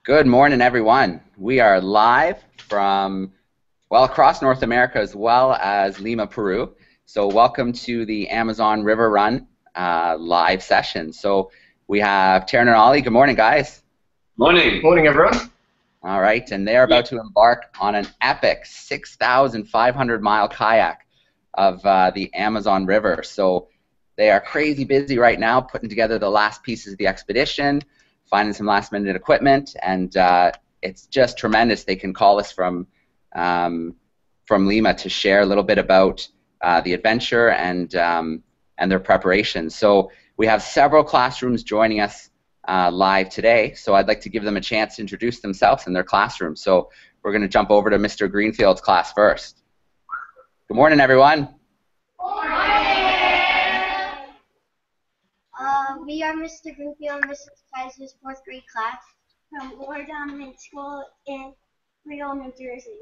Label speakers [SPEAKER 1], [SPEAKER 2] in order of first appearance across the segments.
[SPEAKER 1] Good morning, everyone. We are live from, well, across North America as well as Lima, Peru. So welcome to the Amazon River Run live session. So we have Taryn and Ollie. Good morning, guys.
[SPEAKER 2] Morning.
[SPEAKER 3] Morning, everyone.
[SPEAKER 1] All right, and they're about to embark on an epic 6,500-mile kayak of the Amazon River. So they are crazy busy right now putting together the last pieces of the expedition, finding some last-minute equipment, and it's just tremendous. They can call us from Lima to share a little bit about the adventure and their preparation. So we have several classrooms joining us live today, so I'd like to give them a chance to introduce themselves and their classroom. So we're going to jump over to Mr. Greenfield's class first. Good morning, everyone.
[SPEAKER 4] We are Mr. Greenfield and Mrs. Kaiser's 4th grade class from Lower Dominant School in Rio, New Jersey.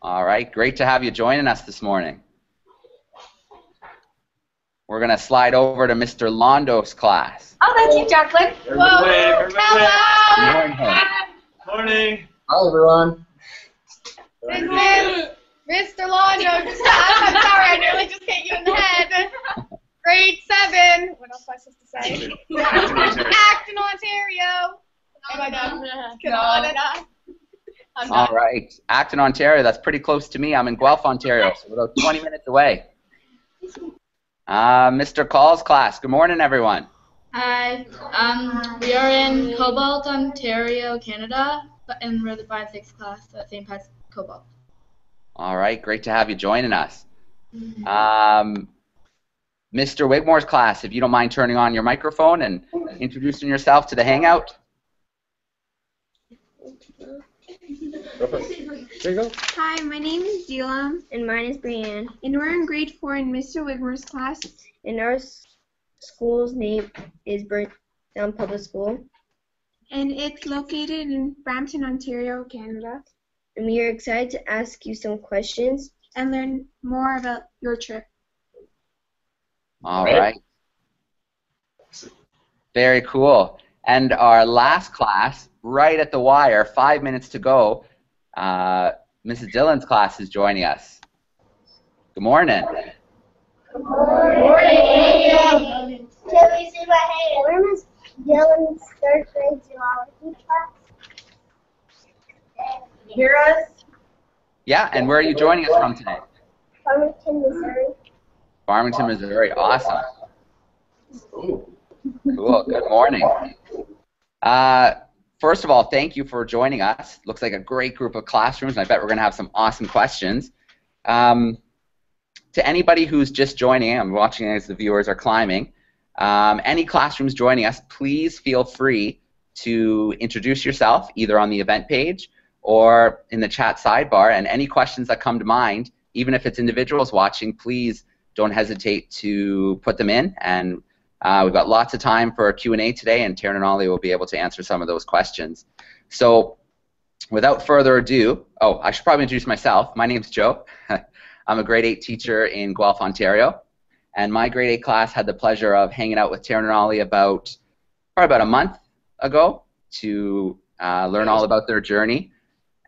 [SPEAKER 1] All right, great to have you joining us this morning. We're going to slide over to Mr. Londo's class.
[SPEAKER 4] Oh, that's you, Jacqueline.
[SPEAKER 2] Whoa.
[SPEAKER 1] Good morning.
[SPEAKER 2] Morning.
[SPEAKER 3] Hi, everyone.
[SPEAKER 5] This is Mr. Londo. I'm sorry, I nearly just hit you in the head. Grade 7. What else am I supposed to say? Acton, Ontario. Am I done? I'm done.
[SPEAKER 1] All right, Acton, Ontario. That's pretty close to me. I'm in Guelph, Ontario, so we're about 20 minutes away. Mr. Call's class. Good morning, everyone.
[SPEAKER 6] Hi. We are in Cobalt, Ontario, Canada, and we're the 5-6 class at St. Pat's Cobalt.
[SPEAKER 1] All right, great to have you joining us. Mr. Wigmore's class, if you don't mind turning on your microphone and introducing yourself to the Hangout.
[SPEAKER 3] There you go.
[SPEAKER 7] Hi, my name is Deelam.
[SPEAKER 4] And mine is Brianne.
[SPEAKER 7] And we're in grade 4 in Mr. Wigmore's class.
[SPEAKER 4] And our school's name is Burntdown Public School.
[SPEAKER 7] And it's located in Brampton, Ontario, Canada.
[SPEAKER 4] And we are excited to ask you some questions
[SPEAKER 7] and learn more about your trip.
[SPEAKER 1] All right. Very cool. And our last class, right at the wire, 5 minutes to go, Mrs. Dillon's class is joining us. Good morning.
[SPEAKER 4] Good morning. Can we see my hand? We're Miss Dillon's 3rd grade zoology class. Can you hear us?
[SPEAKER 1] Yeah, and where are you joining us from today?
[SPEAKER 4] Farmington, Missouri.
[SPEAKER 1] Farmington, Missouri. Awesome.
[SPEAKER 3] Ooh.
[SPEAKER 1] Cool. Good morning. First of all, thank you for joining us. Looks like a great group of classrooms, and I bet we're going to have some awesome questions. To anybody who's just joining, I'm watching as the viewers are climbing, any classrooms joining us, please feel free to introduce yourself either on the event page or in the chat sidebar, and any questions that come to mind, even if it's individuals watching, please don't hesitate to put them in, and we've got lots of time for a Q&A today, and Taryn and Ollie will be able to answer some of those questions. So without further ado, I should probably introduce myself. My name's Joe. I'm a grade 8 teacher in Guelph, Ontario, and my grade 8 class had the pleasure of hanging out with Taryn and Ollie probably about a month ago to learn all about their journey,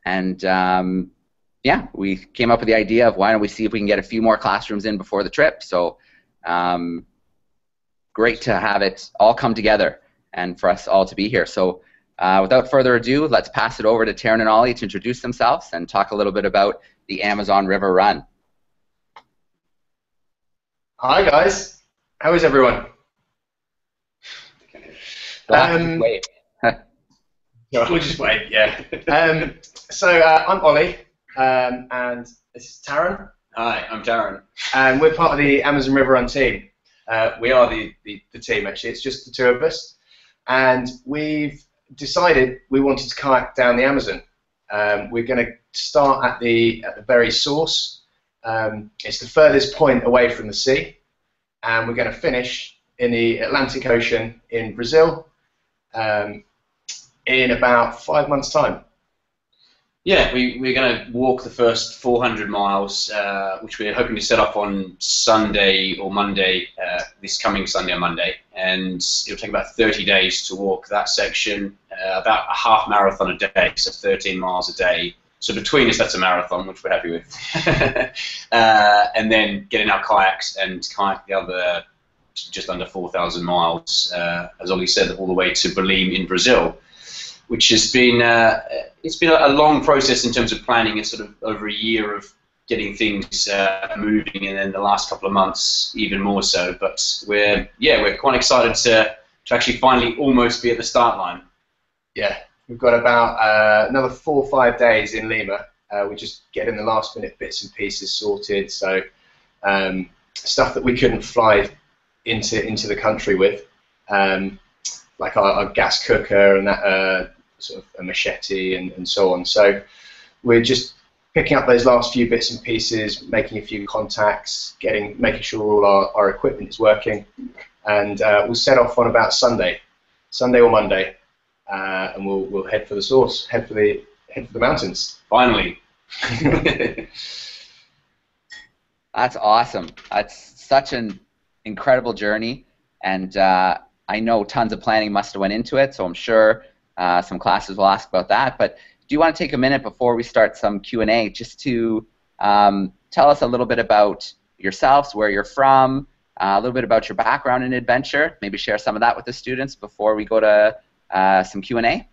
[SPEAKER 1] and yeah, we came up with the idea of why don't we see if we can get a few more classrooms in before the trip. So great to have it all come together and for us all to be here. So without further ado, let's pass it over to Taryn and Ollie to introduce themselves and talk a little bit about the Amazon River Run.
[SPEAKER 3] Hi, guys. How is everyone?
[SPEAKER 1] Wait.
[SPEAKER 3] We'll just wait, yeah. So I'm Ollie, and this is Taryn.
[SPEAKER 2] Hi, I'm Darren.
[SPEAKER 3] And we're part of the Amazon River Run team. We are the team, actually. It's just the 2 of us. And we've decided we wanted to kayak down the Amazon. We're going to start at the very source. It's the furthest point away from the sea. And we're going to finish in the Atlantic Ocean in Brazil in about 5 months' time.
[SPEAKER 2] Yeah, we're going to walk the first 400 miles, which we're hoping to set off on Sunday or Monday, this coming Sunday or Monday, and it'll take about 30 days to walk that section, about a half marathon a day, so 13 miles a day. So between us, that's a marathon, which we're happy with. And then get in our kayaks and kayak the other just under 4,000 miles, as Ollie said, all the way to Belém in Brazil, which has been it's been a long process in terms of planning. It's sort of over a year of getting things moving, and then the last couple of months even more so. But we're quite excited to actually finally almost be at the start line.
[SPEAKER 3] Yeah, we've got about another 4 or 5 days in Lima. We're just getting the last minute bits and pieces sorted. So stuff that we couldn't fly into the country with, like our gas cooker and that sort of a machete and so on. So we're just picking up those last few bits and pieces, making a few contacts, making sure all our equipment is working, and we'll set off on about Sunday or Monday, and we'll head for the source, head for the mountains.
[SPEAKER 2] Finally.
[SPEAKER 1] That's awesome. That's such an incredible journey, and I know tons of planning must have went into it, so I'm sure some classes will ask about that. But do you want to take a minute before we start some Q&A just to tell us a little bit about yourselves, where you're from, a little bit about your background in adventure, maybe share some of that with the students before we go to some Q&A?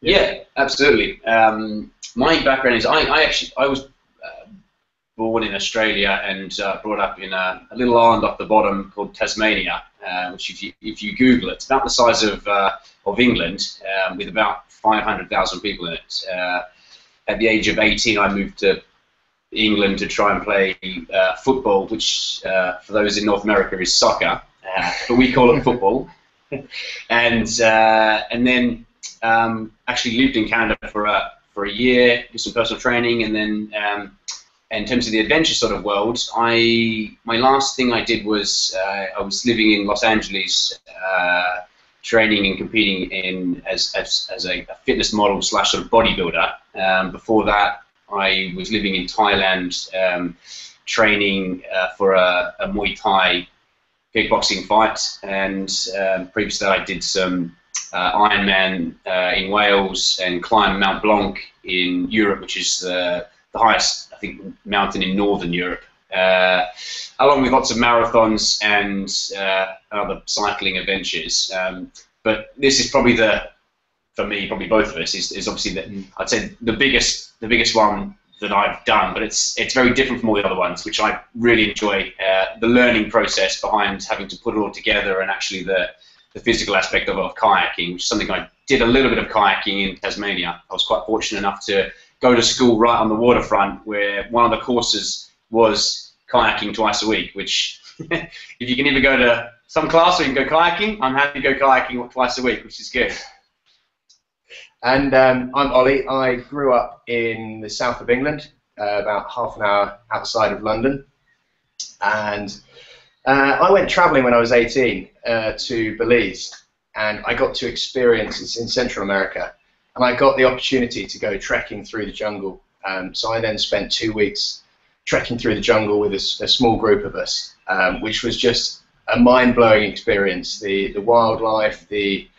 [SPEAKER 2] Yeah, absolutely. My background is I was born in Australia and brought up in a little island off the bottom called Tasmania, which if you Google it, it's about the size of England, with about 500,000 people in it. At the age of 18, I moved to England to try and play football, which for those in North America is soccer, but we call it football. And then actually lived in Canada for a year, did some personal training, and then in terms of the adventure sort of world, my last thing I did was I was living in Los Angeles, training and competing as a fitness model / sort of bodybuilder. Before that, I was living in Thailand, training for a Muay Thai kickboxing fight, and previous to that I did some Ironman in Wales and climbed Mount Blanc in Europe, which is the highest, I think, mountain in Northern Europe, along with lots of marathons and other cycling adventures. But this is probably for me, probably both of us, is obviously I'd say the biggest one that I've done, but it's very different from all the other ones, which I really enjoy. The learning process behind having to put it all together, and actually the physical aspect of kayaking, which is something I did a little bit of kayaking in Tasmania. I was quite fortunate enough to go to school right on the waterfront, where one of the courses was kayaking twice a week, which if you can either go to some class or you can go kayaking, I'm happy to go kayaking twice a week, which is good.
[SPEAKER 3] And I'm Ollie. I grew up in the south of England, about half an hour outside of London, and I went travelling when I was 18 to Belize, and I got to experience, it's in Central America, and I got the opportunity to go trekking through the jungle. So I then spent 2 weeks trekking through the jungle with a small group of us, which was just a mind-blowing experience. The wildlife, the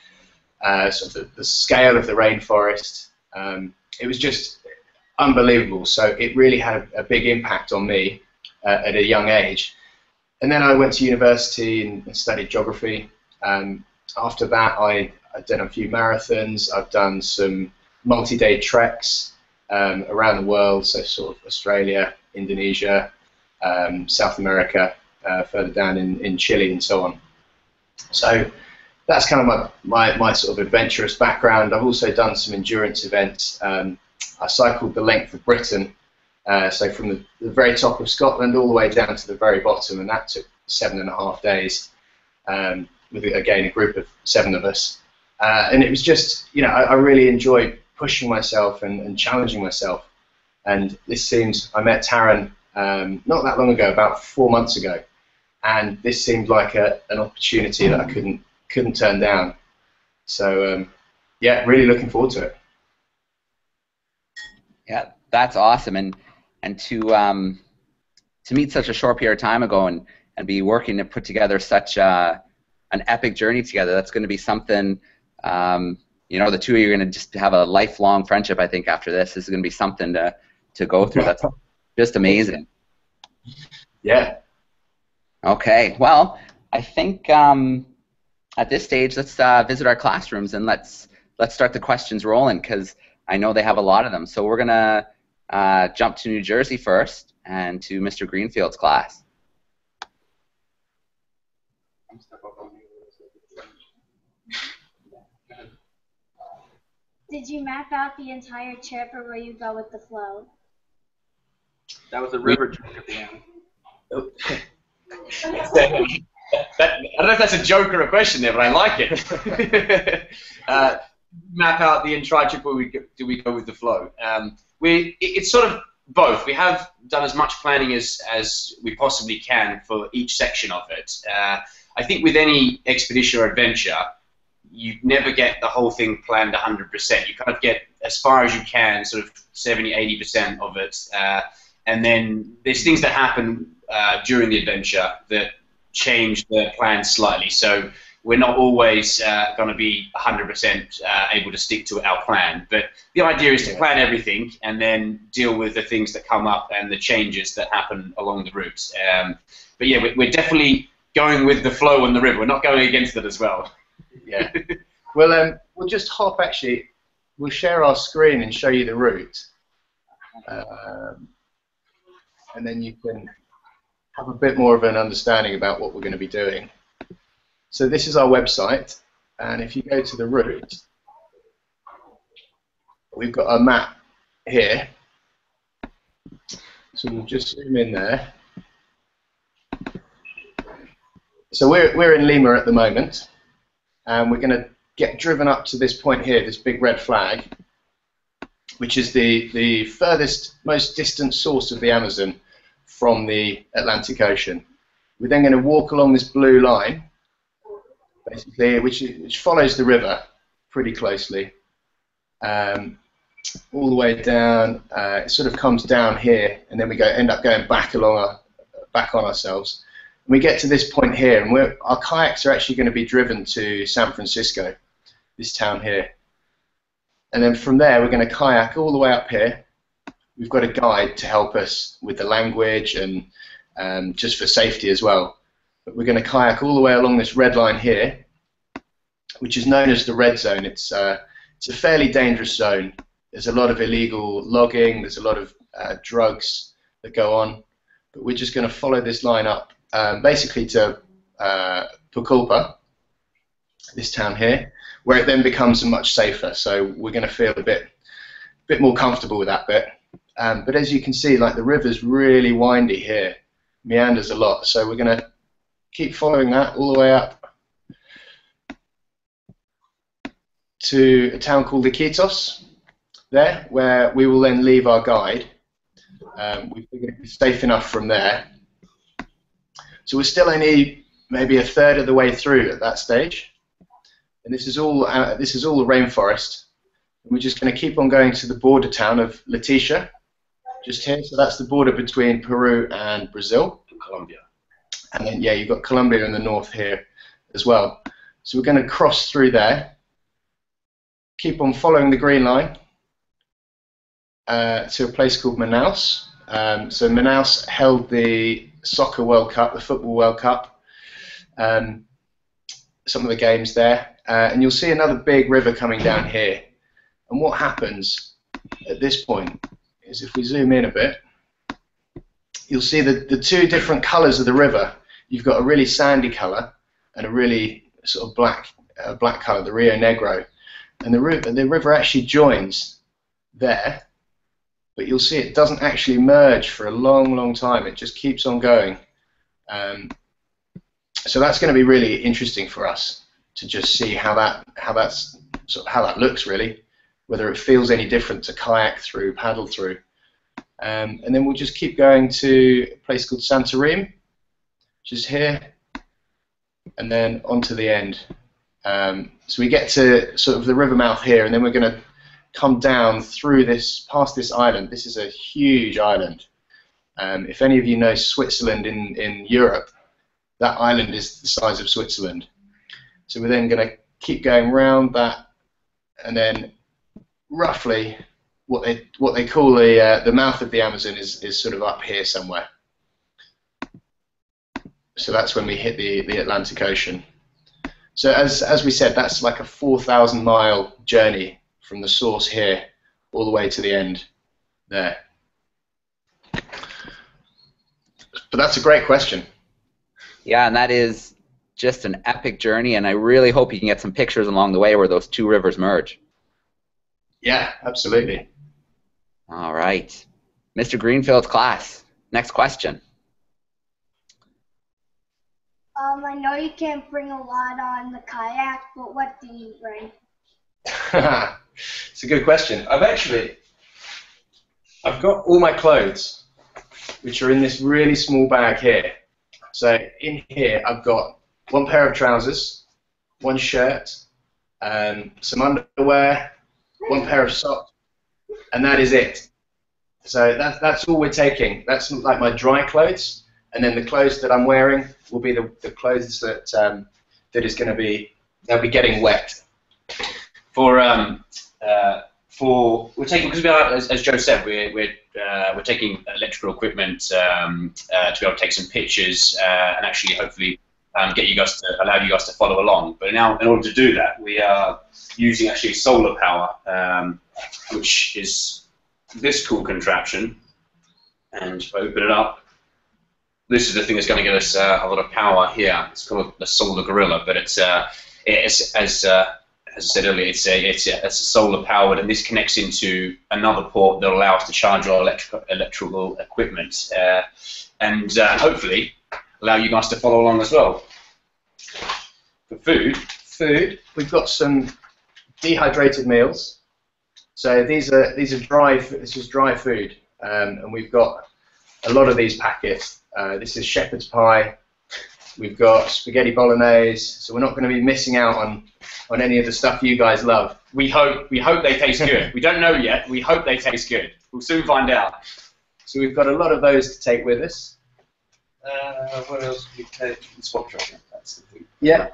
[SPEAKER 3] sort of the scale of the rainforest, it was just unbelievable. So it really had a big impact on me at a young age. And then I went to university and studied geography. After that, I've done a few marathons. I've done some multi-day treks around the world, so sort of Australia, Indonesia, South America, further down in Chile and so on. So that's kind of my sort of adventurous background. I've also done some endurance events. I cycled the length of Britain, so from the very top of Scotland all the way down to the very bottom, and that took 7.5 days, with, again, a group of 7 of us. And it was just, I really enjoyed pushing myself and challenging myself. And this seems, I met Taryn not that long ago, about 4 months ago, and this seemed like an opportunity that I couldn't turn down. So yeah, really looking forward to it.
[SPEAKER 1] Yeah, that's awesome, and to meet such a short period of time ago and be working to put together such a an epic journey together. That's going to be something. You know, the two of you are going to just have a lifelong friendship. I think after this is going to be something to go through. That's just amazing.
[SPEAKER 3] Yeah.
[SPEAKER 1] Okay. Well, I think at this stage, let's visit our classrooms and let's start the questions rolling, because I know they have a lot of them. So we're gonna jump to New Jersey first and to Mr. Greenfield's class.
[SPEAKER 4] Did you map out the entire trip, or will you go with the flow?
[SPEAKER 8] That was a river joke at the end.
[SPEAKER 2] I don't know if that's a joke or a question there, but I like it. Map out the entire trip, or do we go with the flow? It's sort of both. We have done as much planning as we possibly can for each section of it. I think with any expedition or adventure, you never get the whole thing planned 100%. You kind of get as far as you can, sort of 70, 80% of it. And then there's things that happen during the adventure that change the plan slightly. So we're not always going to be 100% able to stick to our plan. But the idea is to plan everything and then deal with the things that come up and the changes that happen along the routes. But yeah, we're definitely going with the flow on the river. We're not going against it as well.
[SPEAKER 3] Yeah. Well, we'll just hop, actually. We'll share our screen and show you the route. And then you can have a bit more of an understanding about what we're going to be doing. So this is our website, and if you go to the route, we've got a map here. So we'll just zoom in there. So we're in Lima at the moment, and we're going to get driven up to this point here, this big red flag, which is the furthest, most distant source of the Amazon from the Atlantic Ocean. We're then going to walk along this blue line, basically, which follows the river pretty closely, all the way down. It sort of comes down here, and then we end up going back back on ourselves. And we get to this point here, and our kayaks are actually going to be driven to San Francisco, this town here. And then from there, we're going to kayak all the way up here. We've got a guide to help us with the language and just for safety as well. But we're going to kayak all the way along this red line here, which is known as the red zone. It's a fairly dangerous zone. There's a lot of illegal logging. There's a lot of drugs that go on. But we're just going to follow this line up, basically to Pucallpa, this town here, where it then becomes much safer. So we're going to feel a bit more comfortable with that bit. But as you can see, like, the river's really windy here, meanders a lot. So we're going to keep following that all the way up to a town called Iquitos there, where we will then leave our guide. We figure it's safe enough from there. So we're still only maybe a third of the way through at that stage. And this is all the rainforest. And we're just going to keep on going to the border town of Leticia, just here. So that's the border between Peru and Brazil.
[SPEAKER 2] Colombia.
[SPEAKER 3] And then, yeah, you've got Colombia in the north here as well. So we're going to cross through there, keep on following the green line to a place called Manaus. So Manaus held the Soccer World Cup, the Football World Cup, some of the games there. And you'll see another big river coming down here. And what happens at this point is, if we zoom in a bit, you'll see the two different colours of the river. You've got a really sandy colour and a really sort of black colour, the Rio Negro. And the river actually joins there, but you'll see it doesn't actually merge for a long, long time. It just keeps on going. So that's going to be really interesting for us to just see how that looks, really, whether it feels any different to kayak through, paddle through. And then we'll just keep going to a place called Santarém, which is here, and then on to the end. So we get to sort of the river mouth here, and then we're going to come down through this, past this island. This is a huge island. If any of you know Switzerland in Europe, that island is the size of Switzerland. So we're then going to keep going round that, and then roughly what they call the mouth of the Amazon is sort of up here somewhere. So that's when we hit the Atlantic Ocean. So as we said, that's like a 4,000-mile journey from the source here all the way to the end there. But that's a great question.
[SPEAKER 1] Yeah, and that is just an epic journey, and I really hope you can get some pictures along the way where those two rivers merge.
[SPEAKER 3] Yeah, absolutely.
[SPEAKER 1] All right. Mr. Greenfield's class, next question.
[SPEAKER 4] I know you can't bring a lot on the kayak, but what do you bring?
[SPEAKER 3] It's a good question. I've got all my clothes, which are in this really small bag here. So in here, I've got one pair of trousers, one shirt, some underwear, one pair of socks, and that is it. So that's all we're taking. That's like my dry clothes, and then the clothes that I'm wearing will be the clothes that is going to be, they'll be getting wet.
[SPEAKER 2] We're taking, because we are, as Joe said, we're taking electrical equipment to be able to take some pictures and actually hopefully allow you guys to follow along. But now, in order to do that, we are using actually solar power, which is this cool contraption. And if I open it up, this is the thing that's going to get us a lot of power here. It's called the Solar Gorilla, but it's as I said earlier, it's a solar powered, and this connects into another port that will allow us to charge our electrical equipment, and hopefully allow you guys to follow along as well. For food,
[SPEAKER 3] we've got some dehydrated meals. So these are dry. This is dry food, and we've got a lot of these packets. This is shepherd's pie. We've got spaghetti bolognese. So we're not going to be missing out on any of the stuff you guys love.
[SPEAKER 2] We hope they taste good. We don't know yet. We hope they taste good. We'll soon find out.
[SPEAKER 3] So we've got a lot of those to take with us.
[SPEAKER 2] What else do we take? The swap tracker. That's the thing.
[SPEAKER 3] Yeah.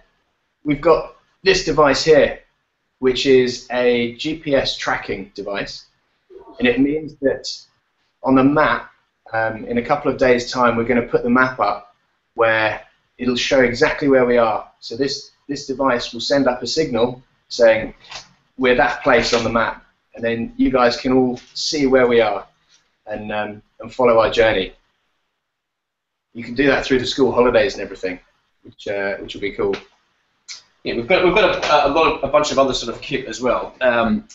[SPEAKER 3] We've got this device here, which is a GPS tracking device, and it means that on the map, in a couple of days' time, we're going to put the map up where it'll show exactly where we are. So this device will send up a signal saying we're that place on the map, and then you guys can all see where we are and follow our journey. You can do that through the school holidays and everything, which will be cool.
[SPEAKER 2] Yeah, we've got a bunch of other sort of kit as well.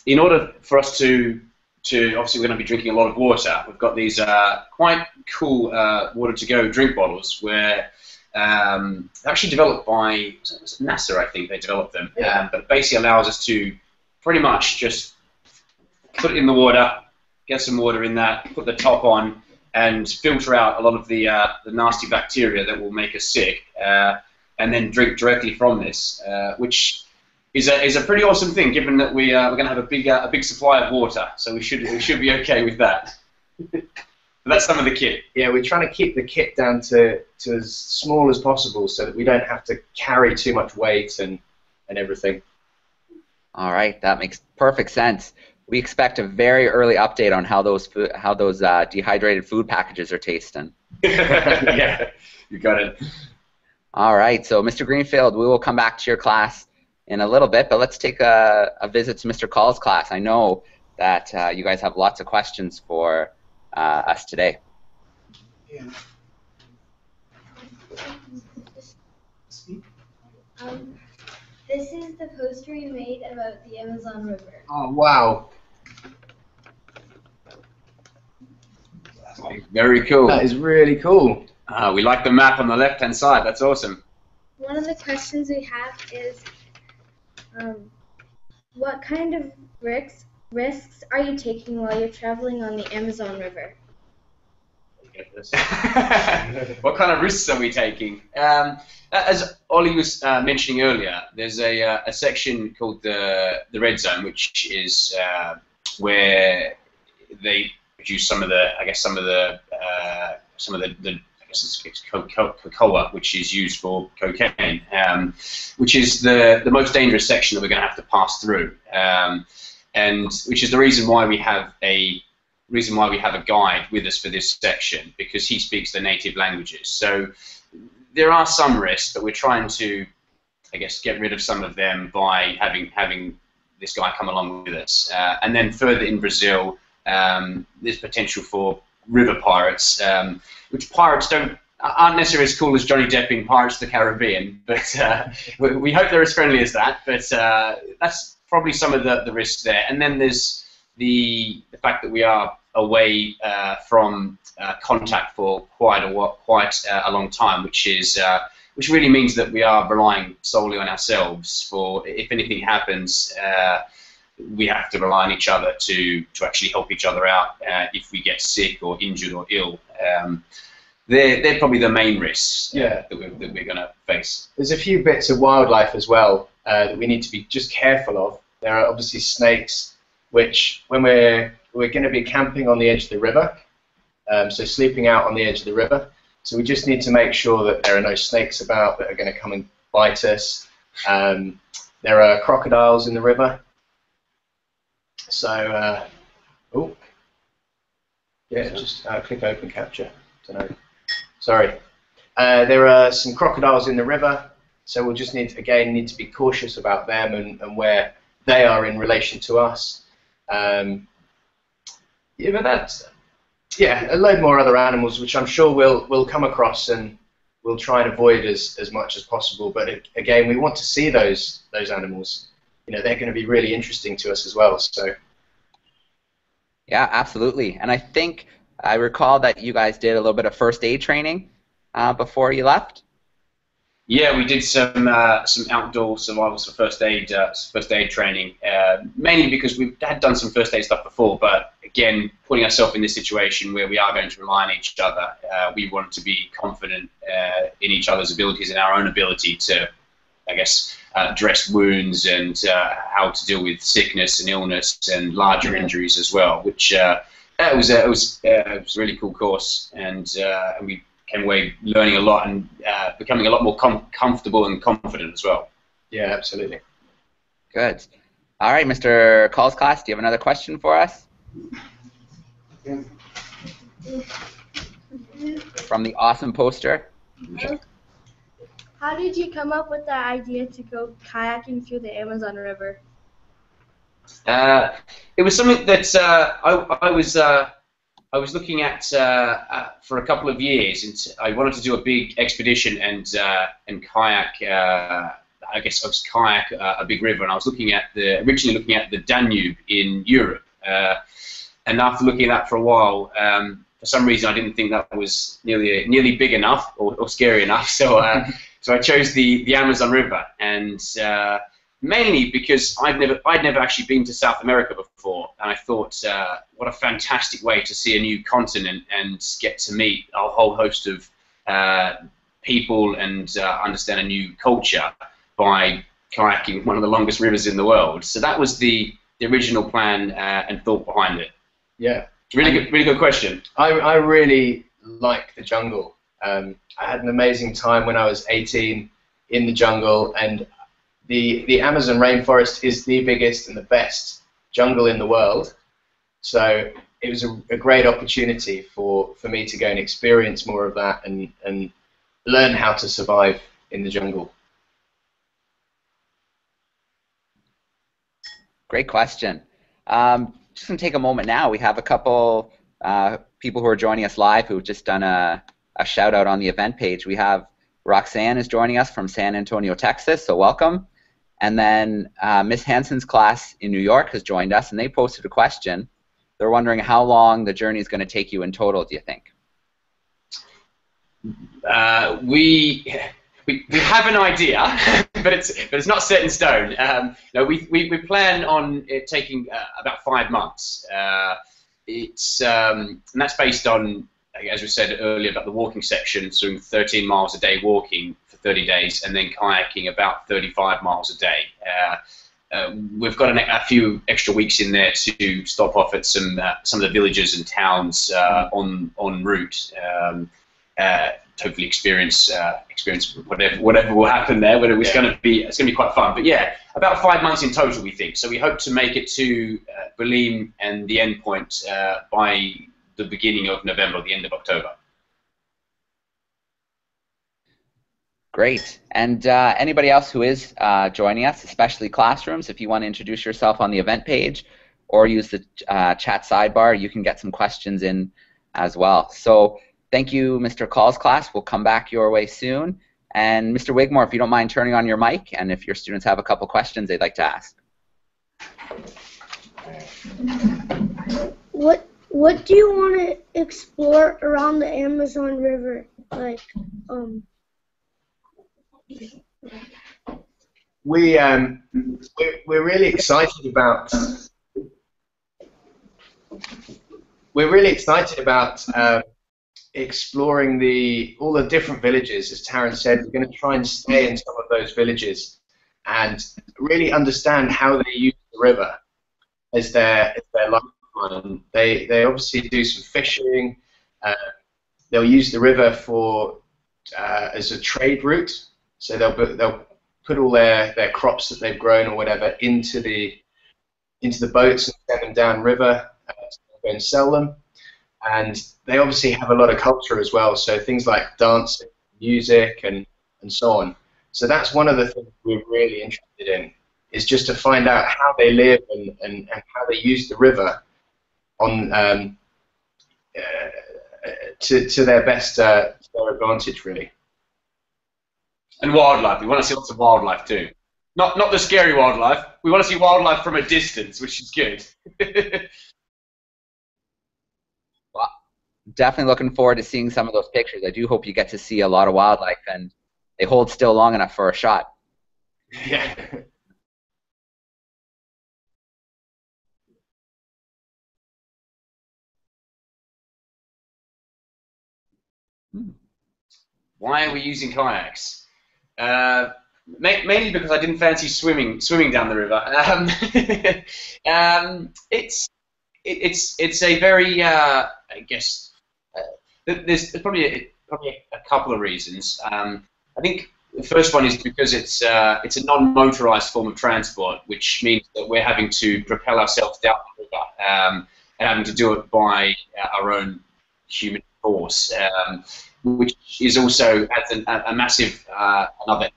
[SPEAKER 2] In order for us to obviously we're going to be drinking a lot of water. We've got these quite cool water to go drink bottles where actually developed by NASA, I think they developed them.
[SPEAKER 3] Yeah.
[SPEAKER 2] But it basically allows us to pretty much just put it in the water, get some water in that, put the top on, and filter out a lot of the nasty bacteria that will make us sick, and then drink directly from this, which is a pretty awesome thing, given that we're going to have a big supply of water, so we should be okay with that. But that's some of the kit.
[SPEAKER 3] Yeah, we're trying to keep the kit down to as small as possible, so that we don't have to carry too much weight and everything.
[SPEAKER 1] All right, that makes perfect sense. We expect a very early update on how those dehydrated food packages are tasting.
[SPEAKER 2] Yeah, you got it.
[SPEAKER 1] All right, so Mr. Greenfield, we will come back to your class in a little bit, but let's take a visit to Mr. Call's class. I know that you guys have lots of questions for us today.
[SPEAKER 3] Yeah.
[SPEAKER 9] This is the poster we made about the Amazon River.
[SPEAKER 3] Oh, wow.
[SPEAKER 2] Very cool.
[SPEAKER 3] That is really cool.
[SPEAKER 2] We like the map on the left-hand side. That's awesome.
[SPEAKER 9] One of the questions we have is, what kind of risks are you taking while you're traveling on the Amazon River?
[SPEAKER 2] What kind of risks are we taking? As Ollie was mentioning earlier, there's a section called the Red Zone, which is where they produce some of the guess it's cocoa, which is used for cocaine, which is the most dangerous section that we're going to have to pass through, and which is the reason why we have a guide with us for this section, because he speaks the native languages. So there are some risks, but we're trying to, I guess, get rid of some of them by having this guy come along with us. And then further in Brazil, there's potential for river pirates, which pirates aren't necessarily as cool as Johnny Depp in Pirates of the Caribbean, but we hope they're as friendly as that. But that's probably some of the risks there. And then there's the fact that we are away from contact for quite a long time, which really means that we are relying solely on ourselves for, if anything happens, we have to rely on each other to actually help each other out if we get sick or injured or ill. They're probably the main risks that we're going to face.
[SPEAKER 3] There's a few bits of wildlife as well that we need to be just careful of. There are obviously snakes, which when we're going to be camping on the edge of the river, so sleeping out on the edge of the river. So we just need to make sure that there are no snakes about that are going to come and bite us. There are crocodiles in the river. So, just click open capture. Don't know. Sorry. There are some crocodiles in the river, so we'll just need to be cautious about them and where they are in relation to us. A load more other animals, which I'm sure we'll come across and we'll try and avoid as much as possible. But again, we want to see those animals. You know, they're going to be really interesting to us as well. So.
[SPEAKER 1] Yeah, absolutely. And I think I recall that you guys did a little bit of first aid training before you left.
[SPEAKER 2] Yeah, we did some outdoor survival, some first aid training, mainly because we had done some first aid stuff before. But again, putting ourselves in this situation where we are going to rely on each other, we want to be confident in each other's abilities and our own ability to, I guess, address wounds and how to deal with sickness and illness and larger injuries as well. Which it was a really cool course, and we came away learning a lot and becoming a lot more comfortable and confident as well.
[SPEAKER 3] Yeah, absolutely.
[SPEAKER 1] Good. All right, Mr. Call's class, do you have another question for us?
[SPEAKER 10] Yeah.
[SPEAKER 1] From the awesome poster.
[SPEAKER 9] How did you come up with the idea to go kayaking through the Amazon River?
[SPEAKER 2] It was something that I was looking at for a couple of years, and I wanted to do a big expedition and kayak. I guess I was kayak a big river, and I was originally looking at the Danube in Europe. And after looking at that for a while, for some reason I didn't think that was nearly big enough or scary enough. So so I chose the Amazon River, and mainly because I'd never actually been to South America before, and I thought, what a fantastic way to see a new continent and get to meet a whole host of people and understand a new culture by kayaking one of the longest rivers in the world. So that was the original plan and thought behind it.
[SPEAKER 3] Yeah,
[SPEAKER 2] really good question.
[SPEAKER 3] I really like the jungle. I had an amazing time when I was 18 in the jungle, and the Amazon rainforest is the biggest and the best jungle in the world. So it was a great opportunity for me to go and experience more of that and learn how to survive in the jungle.
[SPEAKER 1] Great question. Just going to take a moment now. We have a couple people who are joining us live who have just done a shout out on the event page. We have Roxanne is joining us from San Antonio, Texas, so welcome. And then Miss Hansen's class in New York has joined us, and they posted a question. They're wondering how long the journey is going to take you in total, do you think?
[SPEAKER 2] We have an idea, but it's not set in stone. No, we plan on it taking about 5 months. And that's based on, as we said earlier, about the walking section, so 13 miles a day walking for 30 days, and then kayaking about 35 miles a day. We've got a few extra weeks in there to stop off at some of the villages and towns en route. hopefully experience whatever will happen there. Whether it's going to be quite fun. But yeah, about 5 months in total, we think. So we hope to make it to Berlin and the end point by the beginning of November, the end of October.
[SPEAKER 1] Great. And anybody else who is joining us, especially classrooms, if you want to introduce yourself on the event page or use the chat sidebar, you can get some questions in as well. So thank you, Mr. Call's class. We'll come back your way soon. And Mr. Wigmore, if you don't mind turning on your mic, and if your students have a couple questions they'd like to ask.
[SPEAKER 11] What do you want to explore around the Amazon River? Like,
[SPEAKER 3] We're really excited about. We're really excited about exploring all the different villages. As Taryn said, we're going to try and stay in some of those villages and really understand how they use the river as their lifeline. They obviously do some fishing. They'll use the river for as a trade route. So they'll put all their crops that they've grown or whatever into the boats and send them downriver to go and sell them. And they obviously have a lot of culture as well, so things like dancing, music, and so on. So that's one of the things we're really interested in, is just to find out how they live and how they use the river on to their best their advantage, really.
[SPEAKER 2] And wildlife. We want to see lots of wildlife too. Not the scary wildlife. We want to see wildlife from a distance, which is good.
[SPEAKER 1] Well, definitely looking forward to seeing some of those pictures. I do hope you get to see a lot of wildlife and they hold still long enough for a shot.
[SPEAKER 3] Yeah.
[SPEAKER 2] Why are we using kayaks? Mainly because I didn't fancy swimming down the river. It's a very I guess there's probably a couple of reasons. I think the first one is because it's a non-motorized form of transport, which means that we're having to propel ourselves down the river and having to do it by our own human force, which is also adds a massive another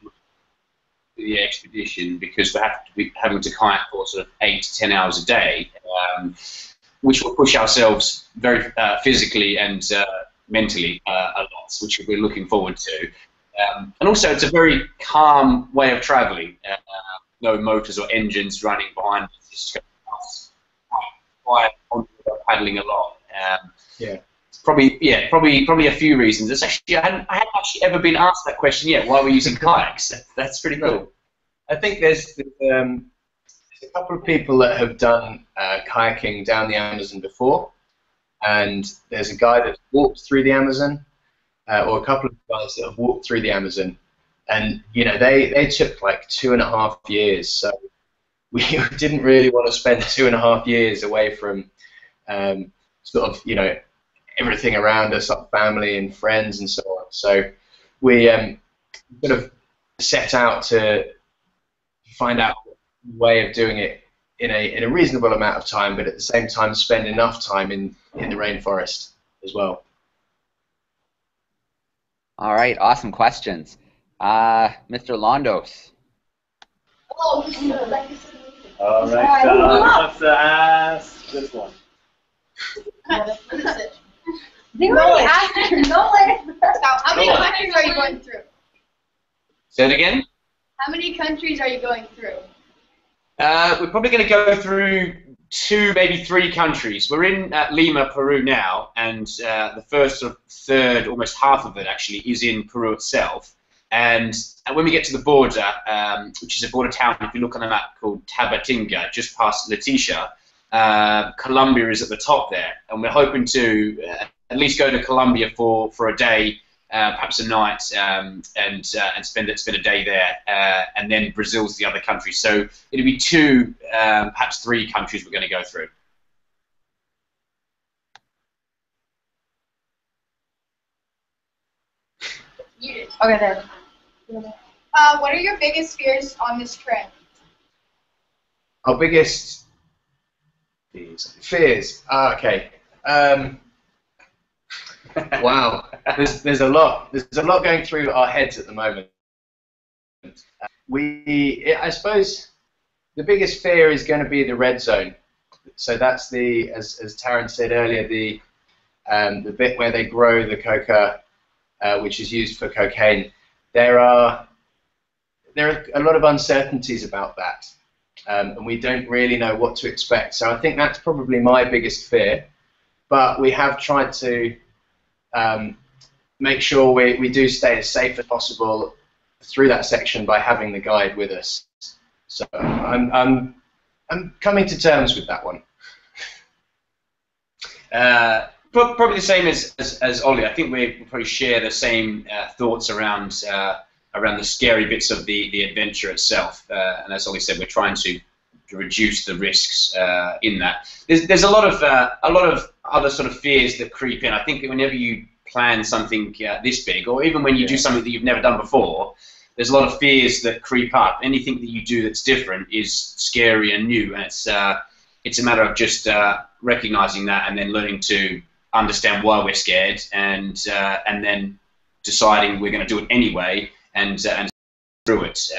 [SPEAKER 2] the expedition, because we have to be having to kayak for sort of 8 to 10 hours a day, which will push ourselves very physically and mentally a lot, which we're looking forward to. And also, it's a very calm way of travelling. No motors or engines running behind us. It's just quiet, paddling a lot.
[SPEAKER 3] Yeah.
[SPEAKER 2] Probably a few reasons. It's actually I hadn't actually ever been asked that question yet. Why we're using kayaks? That's pretty cool.
[SPEAKER 3] I think there's a couple of people that have done kayaking down the Amazon before, and there's a guy that's walked through the Amazon, or a couple of guys that have walked through the Amazon, and you know they took like 2.5 years. So we didn't really want to spend 2.5 years away from sort of everything around us, our family and friends and so on. So we sort of set out to find out a way of doing it in a reasonable amount of time, but at the same time spend enough time in the rainforest as well.
[SPEAKER 1] All right, awesome questions. Mr. Londos.
[SPEAKER 5] Oh,
[SPEAKER 8] all right, let's ask this one.
[SPEAKER 5] What is it? They were asking Nolan. How many countries are you going through?
[SPEAKER 2] Say it again?
[SPEAKER 5] How many countries are you going through?
[SPEAKER 2] We're probably going to go through 2, maybe 3 countries. We're in Lima, Peru now, and the first or third, almost half of it actually, is in Peru itself. And when we get to the border, which is a border town, if you look on the map, called Tabatinga, just past Leticia, Colombia is at the top there, and we're hoping to at least go to Colombia for a day, perhaps a night, and spend a day there, and then Brazil's the other country. So it'll be 2, perhaps 3 countries we're going to go through.
[SPEAKER 5] Okay, there. What are your biggest fears on this trip?
[SPEAKER 3] Our biggest fears. Okay. Wow. There's a lot. There's a lot going through our heads at the moment. I suppose the biggest fear is going to be the red zone. So that's as Taryn said earlier, the bit where they grow the coca, which is used for cocaine. There are a lot of uncertainties about that, and we don't really know what to expect. So I think that's probably my biggest fear. But we have tried to make sure we do stay as safe as possible through that section by having the guide with us. So I'm coming to terms with that one.
[SPEAKER 2] Probably the same as Ollie. I think we probably share the same thoughts around the scary bits of the adventure itself. And as Ollie said, we're trying to reduce the risks in that. There's a lot of other sort of fears that creep in. I think whenever you plan something this big, or even when you do something that you've never done before, there's a lot of fears that creep up. Anything that you do that's different is scary and new, and it's a matter of just recognizing that and then learning to understand why we're scared, and then deciding we're going to do it anyway and through it,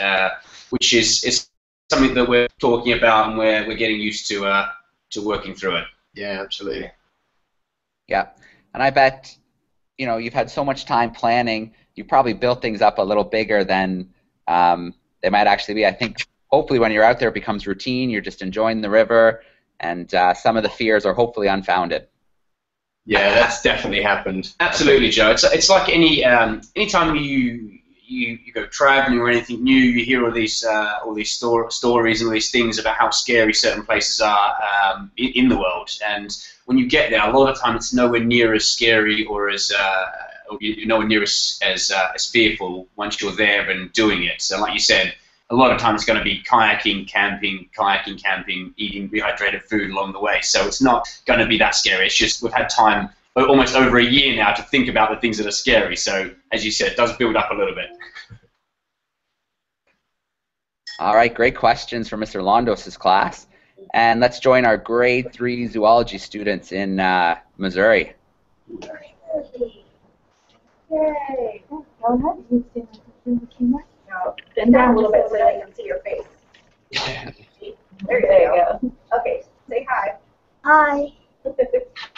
[SPEAKER 2] which is something that we're talking about and we're getting used to working through it.
[SPEAKER 3] Yeah, absolutely.
[SPEAKER 1] Yeah, and I bet you've had so much time planning. You probably built things up a little bigger than they might actually be. I think hopefully when you're out there it becomes routine. You're just enjoying the river, and some of the fears are hopefully unfounded.
[SPEAKER 3] Yeah, that's definitely happened.
[SPEAKER 2] Absolutely, Joe. It's like any time you go traveling or anything new, you hear all these stories and all these things about how scary certain places are in the world. And when you get there, a lot of the time it's nowhere near as scary or as nowhere near as fearful once you're there and doing it. So, like you said, a lot of times it's going to be kayaking, camping, eating rehydrated food along the way. So it's not going to be that scary. It's just we've had time almost over a year now to think about the things that are scary. So, as you said, it does build up a little bit.
[SPEAKER 1] All right, great questions from Mr. Londos' class. And let's join our grade 3 zoology students in Missouri.
[SPEAKER 12] Yay. Go ahead. You stand in the camera. No, bend down a little bit so they can see your face. There you go. Okay, say hi.
[SPEAKER 11] Hi.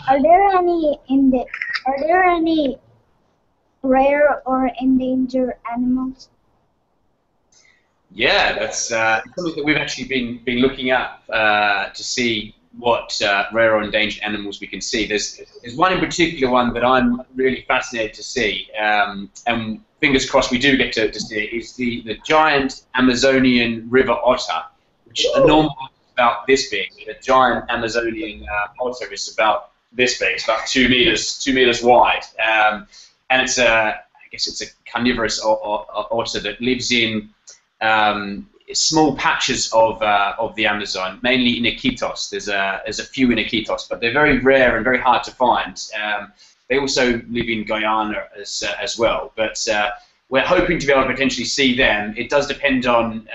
[SPEAKER 11] Are there any rare or endangered animals?
[SPEAKER 2] Yeah, that's something that we've actually been looking at to see what rare or endangered animals we can see. There's one in particular one that I'm really fascinated to see, and fingers crossed we do get to see it. It's the giant Amazonian river otter, which a normal otter is about this big. The giant Amazonian otter is about this big. It's about 2 meters wide, and it's I guess it's a carnivorous otter that lives in small patches of the Amazon, mainly in Iquitos. There's a few in Iquitos, but they're very rare and very hard to find. They also live in Guyana as well, but we're hoping to be able to potentially see them. It does depend on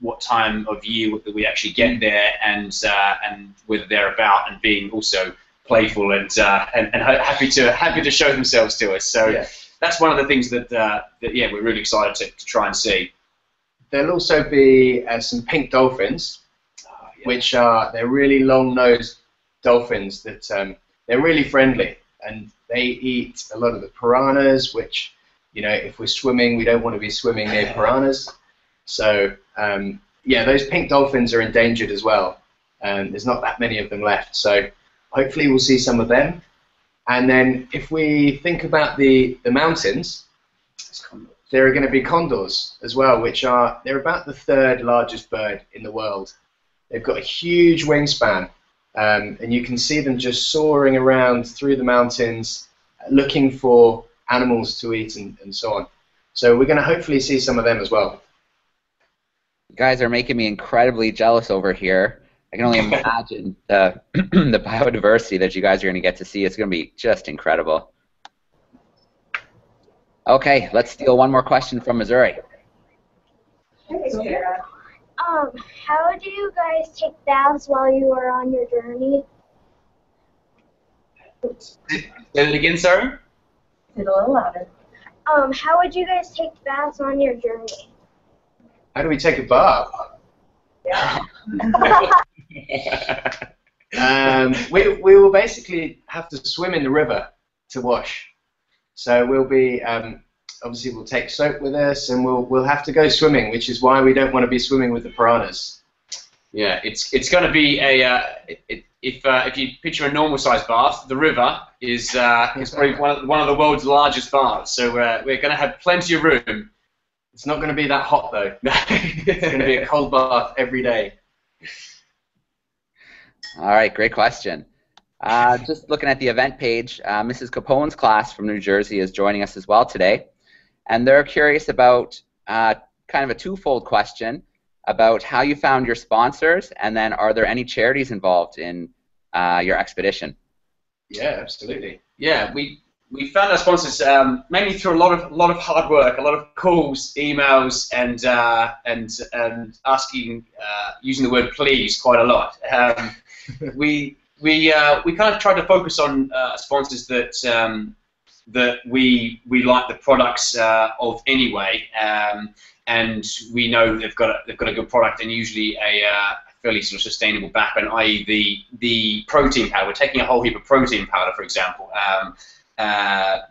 [SPEAKER 2] what time of year that we actually get there, and whether they're about and being also playful and happy to show themselves to us. So yeah, that's one of the things that yeah, we're really excited to try and see.
[SPEAKER 3] There'll also be some pink dolphins, which they're really long-nosed dolphins that they're really friendly, and they eat a lot of the piranhas, which, if we're swimming, we don't want to be swimming near piranhas. So yeah, those pink dolphins are endangered as well. There's not that many of them left, so hopefully we'll see some of them. And then if we think about the mountains, there are going to be condors as well, they're about the 3rd largest bird in the world. They've got a huge wingspan, and you can see them just soaring around through the mountains, looking for animals to eat and so on. So we're going to hopefully see some of them as well.
[SPEAKER 1] You guys are making me incredibly jealous over here. I can only imagine the biodiversity that you guys are going to get to see. It's going to be just incredible. Okay, let's steal one more question from Missouri.
[SPEAKER 4] How do you guys take baths while you are on your journey?
[SPEAKER 2] Say that again, sorry?
[SPEAKER 12] Say it a little louder.
[SPEAKER 4] How would you guys take baths on your journey?
[SPEAKER 3] How do we take a bath? We will basically have to swim in the river to wash. So we'll be obviously we'll take soap with us, and we'll have to go swimming, which is why we don't want to be swimming with the piranhas.
[SPEAKER 2] Yeah, it's going to be a if you picture a normal sized bath, the river is probably one of the world's largest baths. So we're going to have plenty of room.
[SPEAKER 3] It's not going to be that hot though. It's going to be a cold bath every day.
[SPEAKER 1] All right, great question. Just looking at the event page, Mrs. Capone's class from New Jersey is joining us as well today, and they're curious about kind of a twofold question about how you found your sponsors, and then are there any charities involved in your expedition?
[SPEAKER 3] Yeah, absolutely.
[SPEAKER 2] Yeah, we found our sponsors mainly through a lot of hard work, a lot of calls, emails, and asking, using the word please quite a lot. We kind of tried to focus on sponsors that we like the products of anyway, and we know they've got a good product and usually a fairly sort of sustainable background, i.e. the protein powder. We're taking a whole heap of protein powder, for example.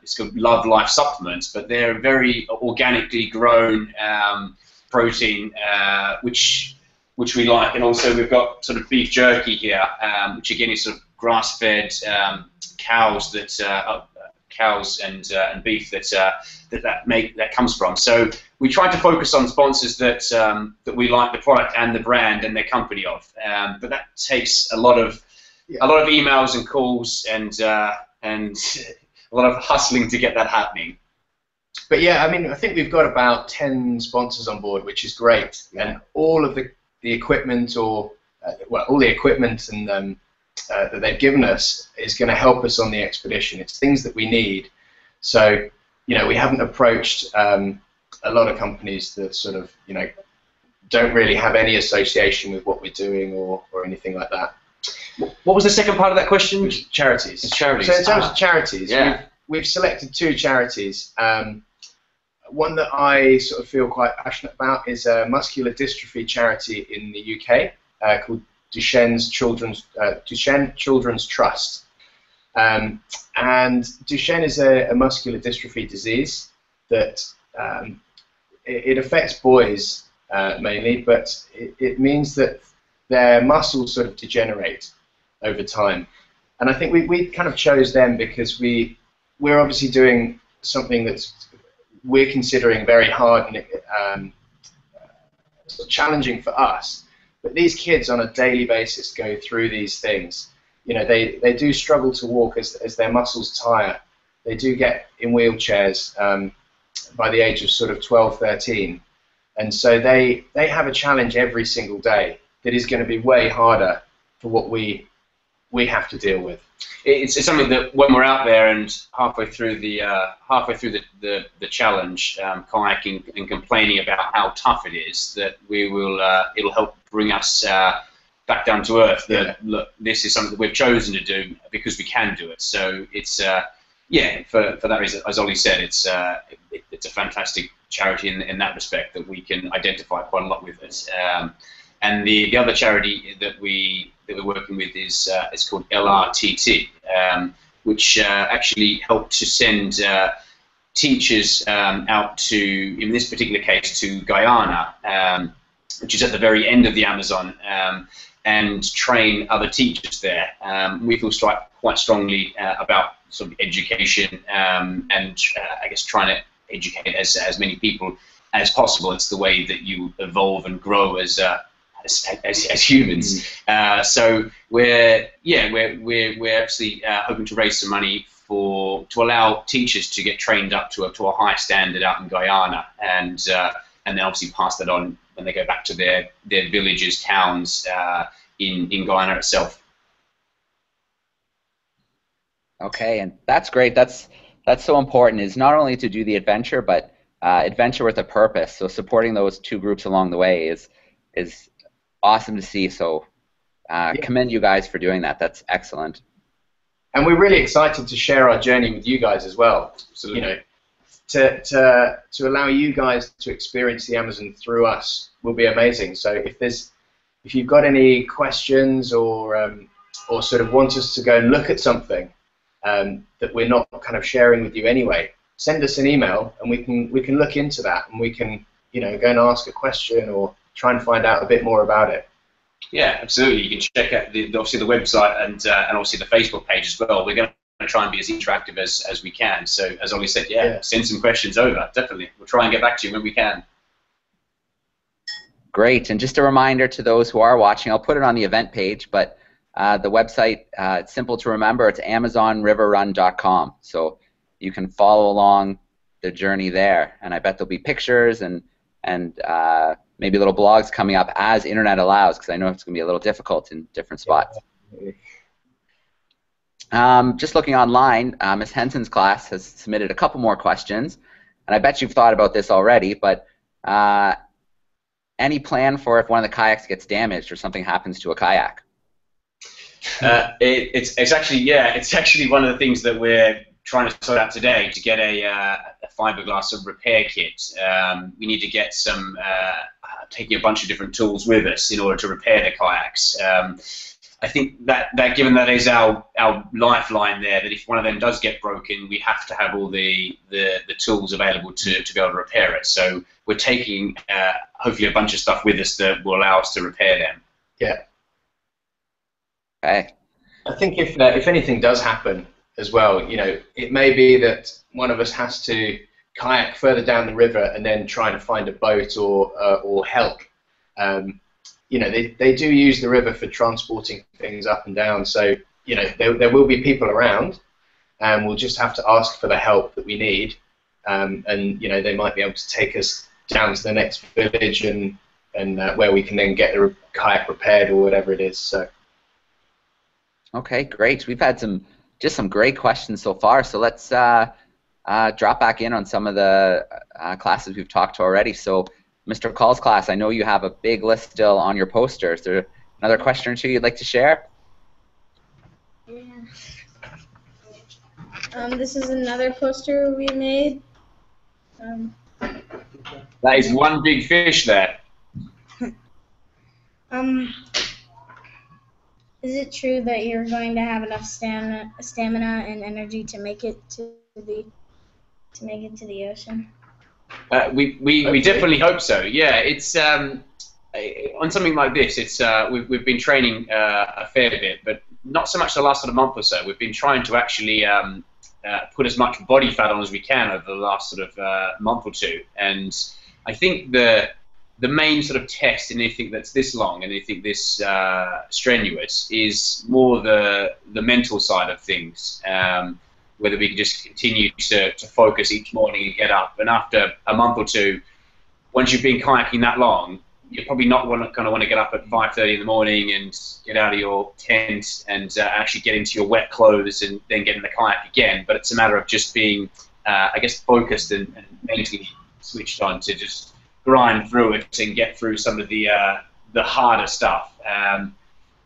[SPEAKER 2] It's called Love Life supplements, but they're very organically grown protein, which we like, and also we've got sort of beef jerky here, which again is sort of grass-fed cows and beef that comes from. So we try to focus on sponsors that we like the product and the brand and their company of, but that takes a lot of emails and calls and a lot of hustling to get that happening.
[SPEAKER 3] But yeah, I mean, I think we've got about 10 sponsors on board, which is great, and all of the equipment, all the equipment and that they've given us is going to help us on the expedition. It's things that we need. So, you know, we haven't approached a lot of companies that sort of, you know, don't really have any association with what we're doing or anything like that.
[SPEAKER 2] What was the second part of that question?
[SPEAKER 3] Charities.
[SPEAKER 2] Charities.
[SPEAKER 3] So in terms of charities,
[SPEAKER 2] yeah.
[SPEAKER 3] we've selected 2 charities. One that I sort of feel quite passionate about is a muscular dystrophy charity in the UK called Duchenne Children's Trust. And Duchenne is a muscular dystrophy disease that it affects boys mainly, but it means that their muscles sort of degenerate over time. And I think we kind of chose them because we're obviously doing something that's we're considering very hard and challenging for us. But these kids on a daily basis go through these things. You know, they do struggle to walk as their muscles tire. They do get in wheelchairs by the age of sort of 12, 13. And so they have a challenge every single day that is going to be way harder for what we have to deal with.
[SPEAKER 2] It's something that when we're out there and halfway through the challenge, kayaking and complaining about how tough it is, that it'll help bring us back down to earth. That look, this is something that we've chosen to do because we can do it. So it's for that reason, as Ollie said, it's a fantastic charity in that respect that we can identify quite a lot with it. And the other charity that we're working with is called LRTT, which actually helped to send teachers out to, in this particular case, to Guyana, which is at the very end of the Amazon, and train other teachers there. We feel quite strongly about sort of education and I guess trying to educate as many people as possible. It's the way that you evolve and grow as humans. So we're actually hoping to raise some money to allow teachers to get trained up to a high standard out in Guyana, and then obviously pass that on when they go back to their villages, towns in Guyana itself.
[SPEAKER 1] Okay, and that's great. That's that's so important, is not only to do the adventure, but adventure with a purpose. So supporting those two groups along the way is awesome to see. So commend you guys for doing that. That's excellent.
[SPEAKER 3] And we're really excited to share our journey with you guys as well.
[SPEAKER 2] Absolutely.
[SPEAKER 3] You know, to allow you guys to experience the Amazon through us will be amazing. So if you've got any questions or sort of want us to go and look at something that we're not kind of sharing with you anyway, send us an email and we can look into that, and we can, you know, go and ask a question or try and find out a bit more about it.
[SPEAKER 2] Yeah, absolutely. You can check out obviously the website and obviously the Facebook page as well. We're going to try and be as interactive as we can. So as Ollie said, send some questions over. Definitely, we'll try and get back to you when we can.
[SPEAKER 1] Great. And just a reminder to those who are watching, I'll put it on the event page, but the website, it's simple to remember. It's AmazonRiverRun.com. So you can follow along the journey there, and I bet there'll be pictures and maybe little blogs coming up as internet allows, because I know it's going to be a little difficult in different spots. Just looking online, Ms. Henson's class has submitted a couple more questions, and I bet you've thought about this already, but any plan for if one of the kayaks gets damaged or something happens to a kayak?
[SPEAKER 2] It's actually one of the things that we're trying to sort out today, to get a fiberglass repair kit. We need to get some, taking a bunch of different tools with us in order to repair the kayaks. I think that given that is our lifeline there, that if one of them does get broken, we have to have all the tools available to be able to repair it. So we're taking hopefully a bunch of stuff with us that will allow us to repair them.
[SPEAKER 3] Yeah.
[SPEAKER 1] Okay.
[SPEAKER 3] I think if anything does happen as well, you know, it may be that one of us has to kayak further down the river and then try to find a boat or help. You know, they do use the river for transporting things up and down, so, you know, there will be people around, and we'll just have to ask for the help that we need, and, you know, they might be able to take us down to the next village and where we can then get the kayak repaired or whatever it is. So.
[SPEAKER 1] Okay, great. We've had some great questions so far, so let's drop back in on some of the classes we've talked to already. So, Mr. Call's class, I know you have a big list still on your poster. Is there another question or two you'd like to share?
[SPEAKER 9] Yeah. This is another poster we made.
[SPEAKER 2] That is one big fish there.
[SPEAKER 9] Is it true that you're going to have enough stamina and energy to make it to the ocean?
[SPEAKER 2] We definitely hope so. Yeah, it's on something like this. It's we've been training a fair bit, but not so much the last sort of month or so. We've been trying to actually put as much body fat on as we can over the last sort of month or two. And I think the main sort of test in anything that's this long and anything this strenuous is more the mental side of things. Whether we can just continue to focus each morning and get up. And after a month or two, once you've been kayaking that long, you're probably not going to want to get up at 5:30 in the morning and get out of your tent and actually get into your wet clothes and then get in the kayak again. But it's a matter of just being, I guess, focused and mentally switched on to just grind through it and get through some of the harder stuff.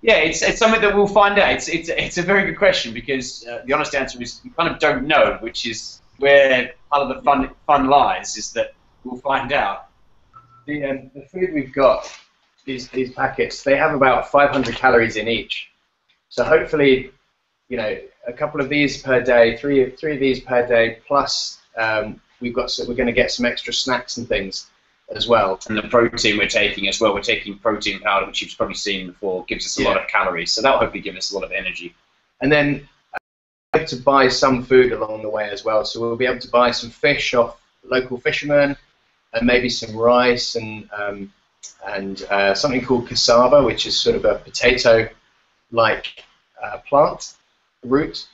[SPEAKER 2] Yeah, it's something that we'll find out. It's a very good question, because the honest answer is we kind of don't know, which is where part of the fun lies, is that we'll find out.
[SPEAKER 3] The food we've got, these packets, they have about 500 calories in each. So hopefully, you know, a couple of these per day, three of these per day, plus we're going to get some extra snacks and things as well.
[SPEAKER 2] And the protein we're taking as well, we're taking protein powder, which you've probably seen before, gives us a lot of calories, so that'll hopefully give us a lot of energy.
[SPEAKER 3] And then we'll be able to buy some food along the way as well, so we'll be able to buy some fish off local fishermen, and maybe some rice and something called cassava, which is sort of a potato-like plant root.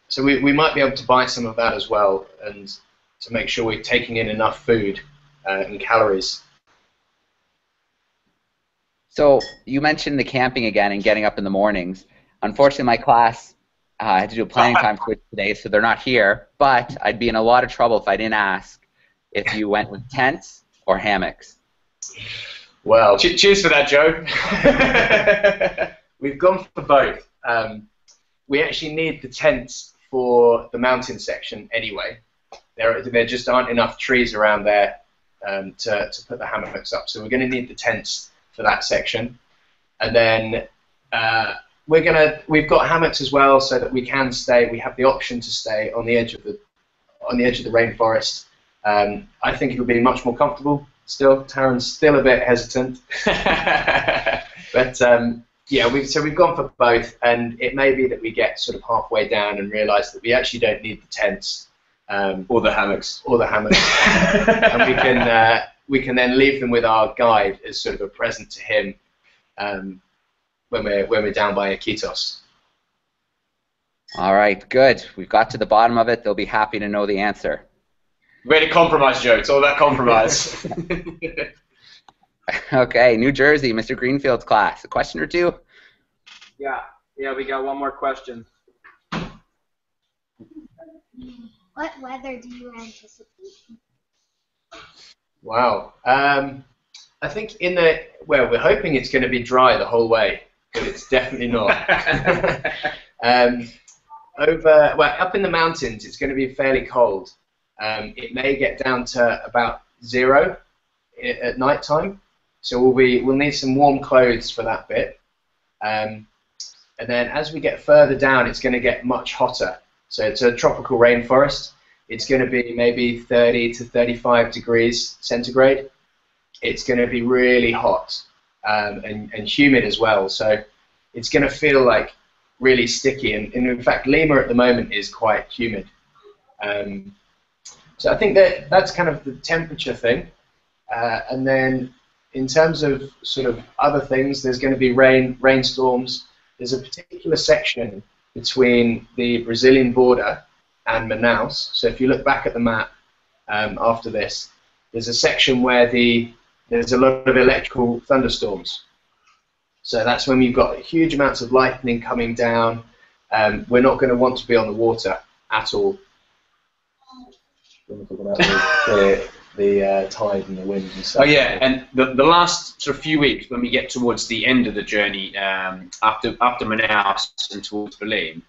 [SPEAKER 3] So we might be able to buy some of that as well, and to make sure we're taking in enough food and calories.
[SPEAKER 1] So you mentioned the camping again and getting up in the mornings. Unfortunately, my class I had to do a planning time switch today, so they're not here. But I'd be in a lot of trouble if I didn't ask if you went with tents or hammocks.
[SPEAKER 3] Well,
[SPEAKER 2] cheers for that, Joe.
[SPEAKER 3] We've gone for both. We actually need the tents for the mountain section anyway. There just aren't enough trees around there to put the hammocks up, so we're going to need the tents for that section. And then we've got hammocks as well, so that we can stay. We have the option to stay on the edge of the rainforest. I think it'll be much more comfortable. Still, Taryn's still a bit hesitant, but yeah, we've gone for both, and it may be that we get sort of halfway down and realise that we actually don't need the tents
[SPEAKER 2] or the hammocks,
[SPEAKER 3] and we can then leave them with our guide as sort of a present to him when we're down by Iquitos.
[SPEAKER 1] All right, good. We've got to the bottom of it. They'll be happy to know the answer.
[SPEAKER 2] Ready to compromise, Joe. It's all about compromise.
[SPEAKER 1] Okay, New Jersey, Mr. Greenfield's class. A question or two?
[SPEAKER 8] Yeah, we got one more question.
[SPEAKER 4] What weather do you anticipate?
[SPEAKER 3] Wow. I think we're hoping it's going to be dry the whole way, but it's definitely not. Up in the mountains, it's going to be fairly cold. It may get down to about 0 at night time, so we'll need some warm clothes for that bit. And then as we get further down, it's going to get much hotter. So it's a tropical rainforest. It's going to be maybe 30 to 35 degrees centigrade. It's going to be really hot and humid as well. So it's going to feel like really sticky. And in fact, Lima at the moment is quite humid. So I think that's kind of the temperature thing. And then in terms of sort of other things, there's going to be rainstorms. There's a particular section between the Brazilian border and Manaus. So if you look back at the map after this, there's a section where there's a lot of electrical thunderstorms. So that's when you've got huge amounts of lightning coming down. We're not going to want to be on the water at all. We're talking about the tide and the wind and stuff.
[SPEAKER 2] Oh yeah, and the last sort of few weeks, when we get towards the end of the journey, after Manaus and towards Berlin,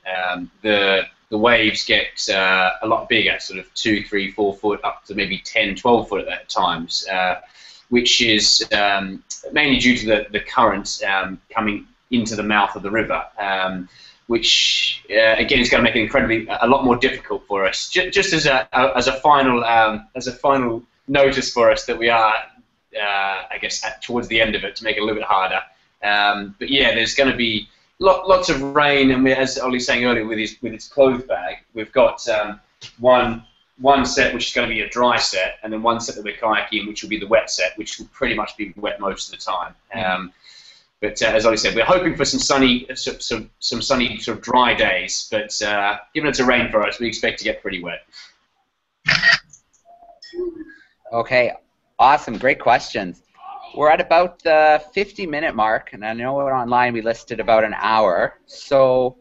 [SPEAKER 2] the waves get a lot bigger, sort of 2, 3, 4 foot, up to maybe 10, 12 foot at times, which is mainly due to the current coming into the mouth of the river. Which again is going to make it a lot more difficult for us. Just as a final notice for us that we are, I guess, towards the end of it to make it a little bit harder. But yeah, there's going to be lots of rain, and as Ollie's saying earlier, with his clothes bag, we've got one set which is going to be a dry set, and then one set that we're kayaking, which will be the wet set, which will pretty much be wet most of the time. But as Ollie said, we're hoping for some sunny sort of dry days. But given it's a rainforest, we expect to get pretty wet.
[SPEAKER 1] Okay, awesome, great questions. We're at about the 50-minute mark, and I know online we listed about an hour. So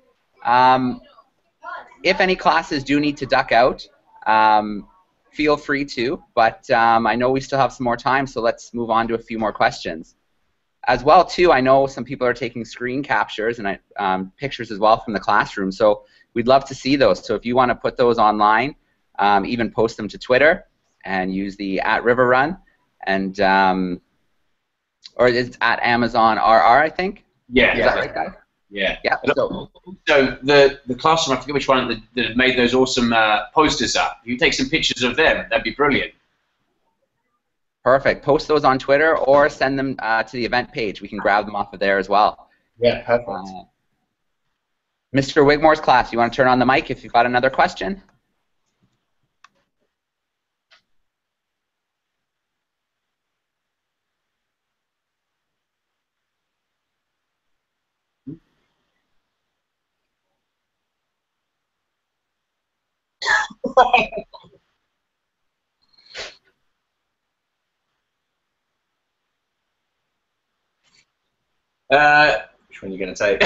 [SPEAKER 1] if any classes do need to duck out, feel free to. But I know we still have some more time, so let's move on to a few more questions. As well, too, I know some people are taking screen captures and pictures as well from the classroom, so we'd love to see those. So if you want to put those online, even post them to Twitter and use the @RiverRun, and or it's @AmazonRR, I think.
[SPEAKER 2] Yeah.
[SPEAKER 1] Is that right, guys?
[SPEAKER 2] Yeah.
[SPEAKER 1] Yeah.
[SPEAKER 2] So the classroom, I forget which one that have made those awesome posters up. If you take some pictures of them, that'd be brilliant.
[SPEAKER 1] Perfect. Post those on Twitter or send them to the event page. We can grab them off of there as well.
[SPEAKER 3] Yeah, perfect.
[SPEAKER 1] Mr. Wigmore's class, you want to turn on the mic if you've got another question?
[SPEAKER 3] Which one are you going to take?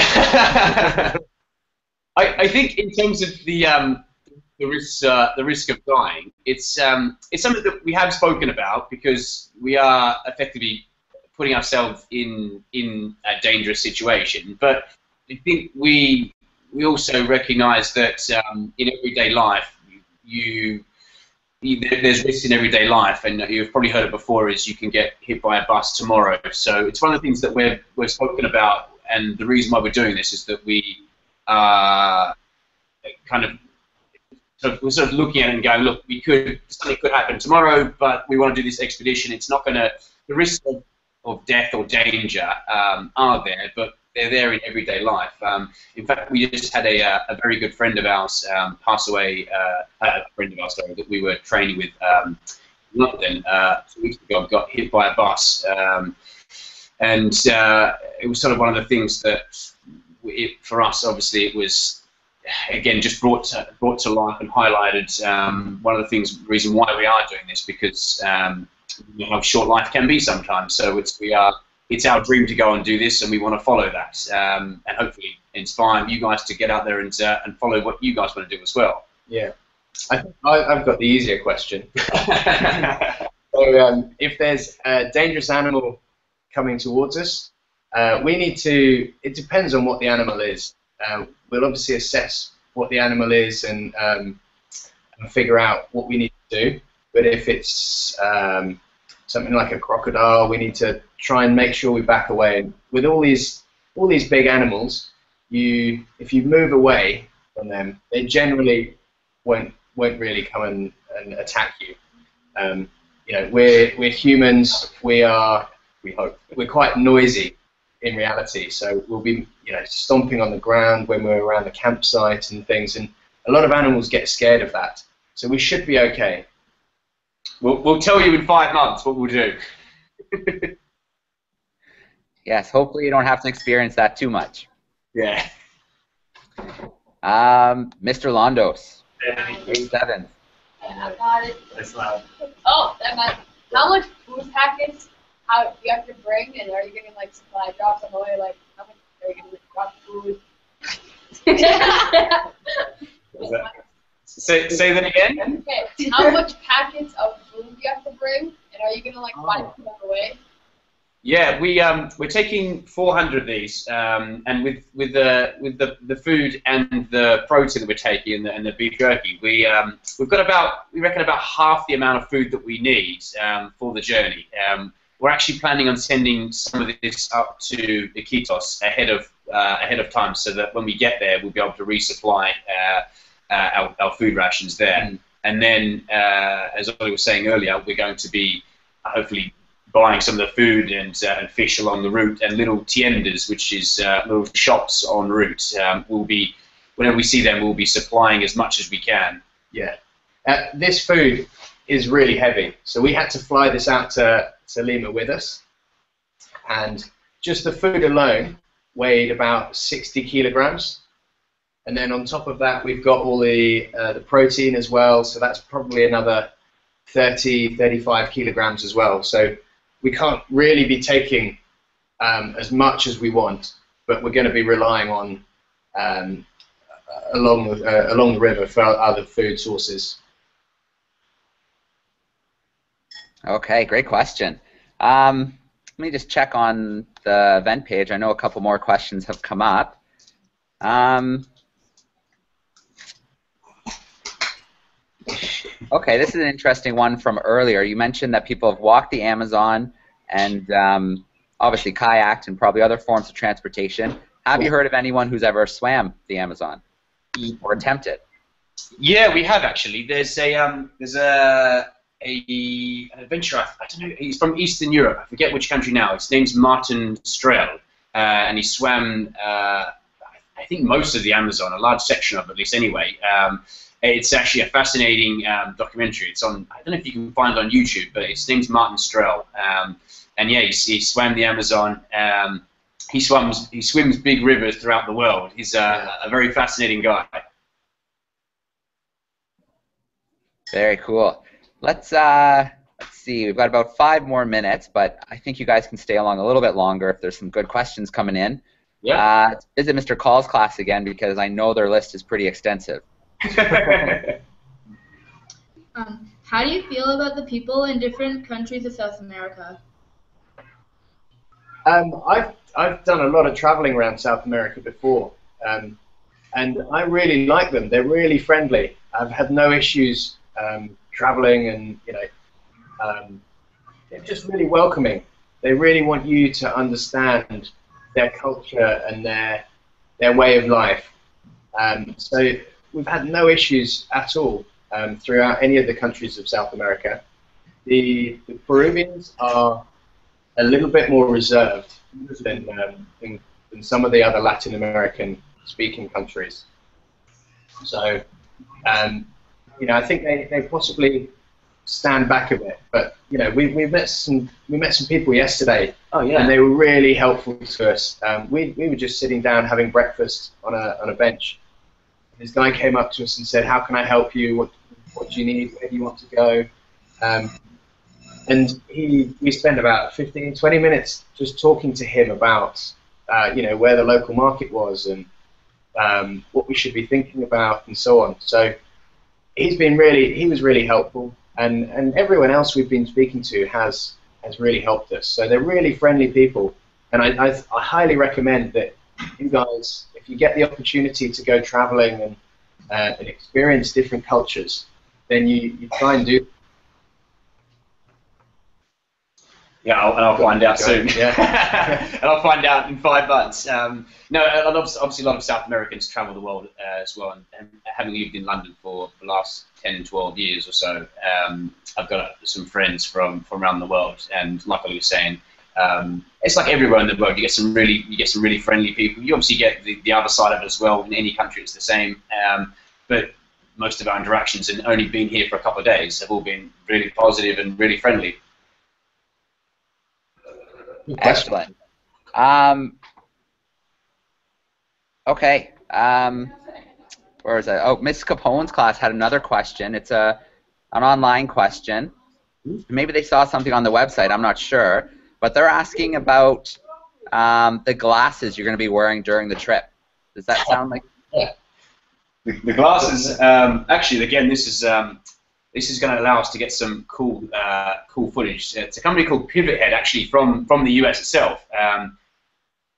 [SPEAKER 2] I think in terms of the risk of dying, it's something that we have spoken about because we are effectively putting ourselves in a dangerous situation. But I think we also recognise that in everyday life, there's risks in everyday life, and you've probably heard it before. Is you can get hit by a bus tomorrow. So it's one of the things that we've spoken about, and the reason why we're doing this is that we are we're sort of looking at it and going, look, something could happen tomorrow, but we want to do this expedition. It's not going to, the risks of death or danger are there, but they're there in everyday life. In fact, we just had a very good friend of ours pass away, a friend of ours, sorry, that we were training with in London 2 weeks ago, got hit by a bus. And it was sort of one of the things that, for us, obviously, it was, again, just brought to life and highlighted one of the reason why we are doing this, because you know how short life can be sometimes. So it's our dream to go and do this, and we want to follow that, and hopefully inspire you guys to get out there and follow what you guys want to do as well.
[SPEAKER 3] Yeah, I've got the easier question. So if there's a dangerous animal coming towards us, we need to. It depends on what the animal is. We'll obviously assess what the animal is and figure out what we need to do. But if it's something like a crocodile, we need to try and make sure we back away. With all these big animals, if you move away from them, they generally won't really come and attack you. You know, we're humans. We hope we're quite noisy in reality, so we'll be stomping on the ground when we're around the campsite and things, and a lot of animals get scared of that. So we should be okay.
[SPEAKER 2] We'll tell you in 5 months what we'll do.
[SPEAKER 1] Yes, hopefully you don't have to experience that too much.
[SPEAKER 2] Yeah.
[SPEAKER 1] Mr. Londos, 87.
[SPEAKER 6] I got it. Oh, that might. How much food packets do you have to bring, and are you getting like supply drops on the way? Like, how much are you going to drop food?
[SPEAKER 2] Say that again.
[SPEAKER 6] Okay. How much packets of food do you have to bring, and are you going to like find food on the way?
[SPEAKER 2] Yeah, we're taking 400 of these, and with the food and the protein that we're taking and the beef jerky, we reckon about half the amount of food that we need for the journey. We're actually planning on sending some of this up to Iquitos ahead of time, so that when we get there, we'll be able to resupply our food rations there. And then, as Ollie was saying earlier, we're going to be hopefully buying some of the food and fish along the route, and little tiendas, which is little shops en route. Whenever we see them, we'll be supplying as much as we can.
[SPEAKER 3] Yeah. This food is really heavy, so we had to fly this out to Lima with us, and just the food alone weighed about 60 kilograms, and then on top of that we've got all the protein as well, so that's probably another 35 kilograms as well. So we can't really be taking as much as we want, but we're going to be relying on along the river for other food sources.
[SPEAKER 1] Okay, great question. Let me just check on the event page. I know a couple more questions have come up. Okay, this is an interesting one from earlier. You mentioned that people have walked the Amazon and obviously kayaked and probably other forms of transportation. Have you heard of anyone who's ever swam the Amazon or attempted?
[SPEAKER 2] Yeah, we have actually. There's an adventurer. I don't know. He's from Eastern Europe. I forget which country now. His name's Martin Strel, and he swam. I think most of the Amazon, a large section of it, at least anyway. It's actually a fascinating documentary. It's on. I don't know if you can find it on YouTube, but his name's Martin Strel, and yeah, he swam the Amazon. He swims big rivers throughout the world. He's a very fascinating guy.
[SPEAKER 1] Very cool. Let's see. We've got about 5 more minutes, but I think you guys can stay along a little bit longer if there's some good questions coming in.
[SPEAKER 2] Yeah.
[SPEAKER 1] Visit Mr. Call's class again because I know their list is pretty extensive.
[SPEAKER 13] How do you feel about the people in different countries of South America?
[SPEAKER 3] I've done a lot of traveling around South America before, and I really like them. They're really friendly. I've had no issues traveling, and they're just really welcoming. They really want you to understand their culture and their way of life. So we've had no issues at all throughout any of the countries of South America. The Peruvians are a little bit more reserved than some of the other Latin American speaking countries. So, I think they possibly stand back a bit. But we met some people yesterday, and they were really helpful to us. We were just sitting down having breakfast on a bench. This guy came up to us and said, "How can I help you? What do you need? Where do you want to go?" And we spent about 15, 20 minutes just talking to him about, where the local market was and what we should be thinking about and so on. So he was really helpful, and everyone else we've been speaking to has really helped us. So they're really friendly people, and I highly recommend that you guys, if you get the opportunity to go traveling and experience different cultures, then you try and do.
[SPEAKER 2] Yeah, I'll find out soon.
[SPEAKER 3] Yeah.
[SPEAKER 2] And I'll find out in 5 months. No, obviously a lot of South Americans travel the world as well, and having lived in London for the last 10, 12 years or so, I've got some friends from around the world, and like I was saying, it's like everywhere in the world. You get some really friendly people. You obviously get the other side of it as well. In any country, it's the same. But most of our interactions, and only been here for a couple of days, have all been really positive and really friendly.
[SPEAKER 1] Excellent. Okay. Where is that? Oh, Miss Capone's class had another question. It's an online question. Maybe they saw something on the website. I'm not sure. But they're asking about the glasses you're going to be wearing during the trip. Does that sound like?
[SPEAKER 2] Yeah. The glasses. Actually, again, this is going to allow us to get some cool footage. It's a company called Pivothead, actually from the US itself. I'm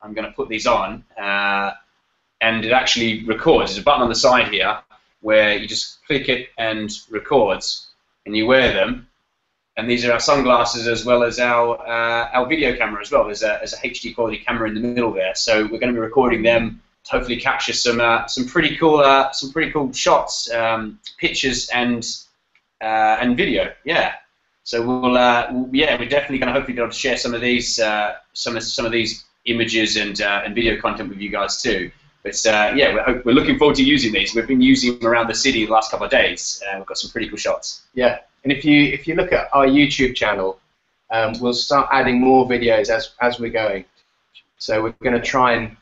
[SPEAKER 2] going to put these on, and it actually records. There's a button on the side here where you just click it and records, and you wear them. And these are our sunglasses as well as our video camera as well. There's a HD quality camera in the middle there, so we're going to be recording them to hopefully capture some pretty cool shots, pictures and video. Yeah. So we're definitely going to hopefully be able to share some of these some of these images and video content with you guys too. But we're looking forward to using these. We've been using them around the city the last couple of days. We've got some pretty cool shots.
[SPEAKER 3] Yeah. And if you look at our YouTube channel, we'll start adding more videos as we're going. So we're going to try and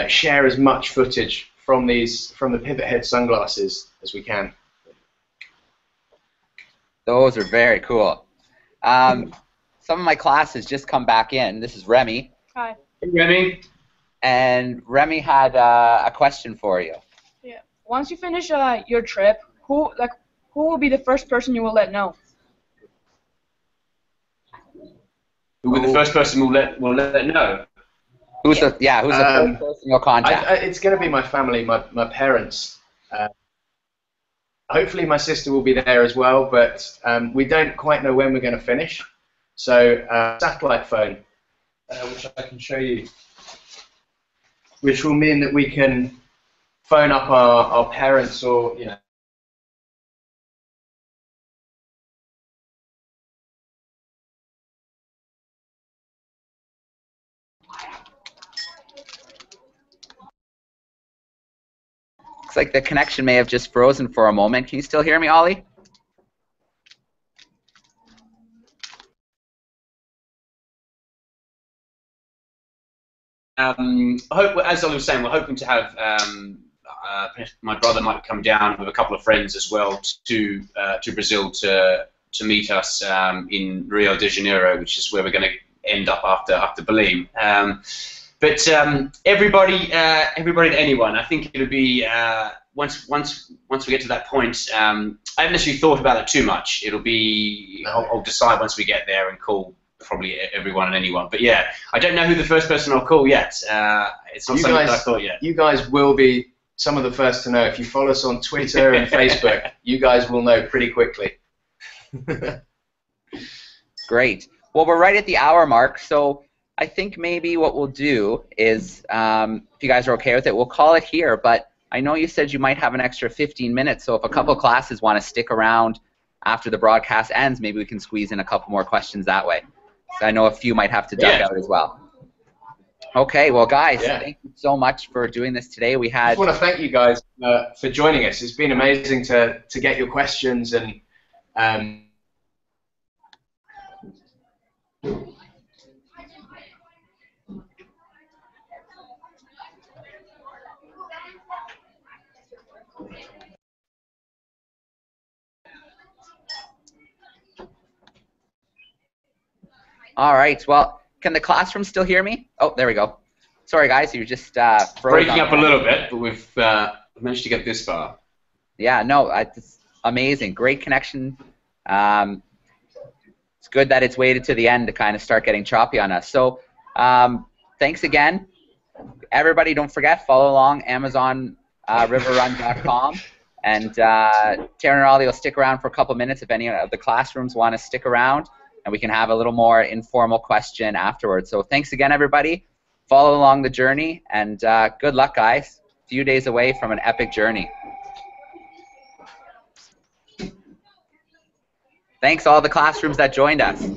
[SPEAKER 3] share as much footage from the Pivothead sunglasses as we can.
[SPEAKER 1] Those are very cool. Some of my class has just come back in. This is Remy.
[SPEAKER 5] Hi.
[SPEAKER 2] Hey, Remy.
[SPEAKER 1] And Remy had a question for you.
[SPEAKER 14] Yeah. Once you finish your trip, who will be the first person you will let know?
[SPEAKER 2] Who will be the first person we'll let know?
[SPEAKER 1] Who's the first person you'll contact?
[SPEAKER 3] It's going to be my family, my parents. Hopefully my sister will be there as well, but we don't quite know when we're going to finish. So satellite phone, which I can show you, which will mean that we can phone up our parents or
[SPEAKER 1] Looks like the connection may have just frozen for a moment. Can you still hear me, Ollie?
[SPEAKER 2] As I was saying, we're hoping to have my brother might come down with a couple of friends as well to Brazil to meet us in Rio de Janeiro, which is where we're going to end up after Belém. But everybody to anyone, I think it'll be once we get to that point. I haven't actually thought about it too much. It'll be I'll decide once we get there and call probably everyone and anyone. But yeah, I don't know who the first person I'll call yet. It's not something that I thought yet.
[SPEAKER 3] You guys will be some of the first to know. If you follow us on Twitter and Facebook, you guys will know pretty quickly.
[SPEAKER 1] Great. Well, we're right at the hour mark, so I think maybe what we'll do is, if you guys are okay with it, we'll call it here. But I know you said you might have an extra 15 minutes, so if a couple classes want to stick around after the broadcast ends, maybe we can squeeze in a couple more questions that way. So I know a few might have to duck out as well. Okay, well, guys, thank you so much for doing this today. We had.
[SPEAKER 3] I just want to thank you guys for joining us. It's been amazing to get your questions and.
[SPEAKER 1] All right. Well, can the classroom still hear me? Oh, there we go. Sorry, guys. You're just
[SPEAKER 2] breaking up a little bit, but we've managed to get this far.
[SPEAKER 1] Yeah. No, it's amazing. Great connection. It's good that it's waited to the end to kind of start getting choppy on us. So, thanks again, everybody. Don't forget, follow along AmazonRiverRun.com. And Taryn and Ollie will stick around for a couple minutes if any of the classrooms want to stick around, and we can have a little more informal question afterwards. So thanks again, everybody. Follow along the journey, and good luck, guys. A few days away from an epic journey. Thanks all the classrooms that joined us.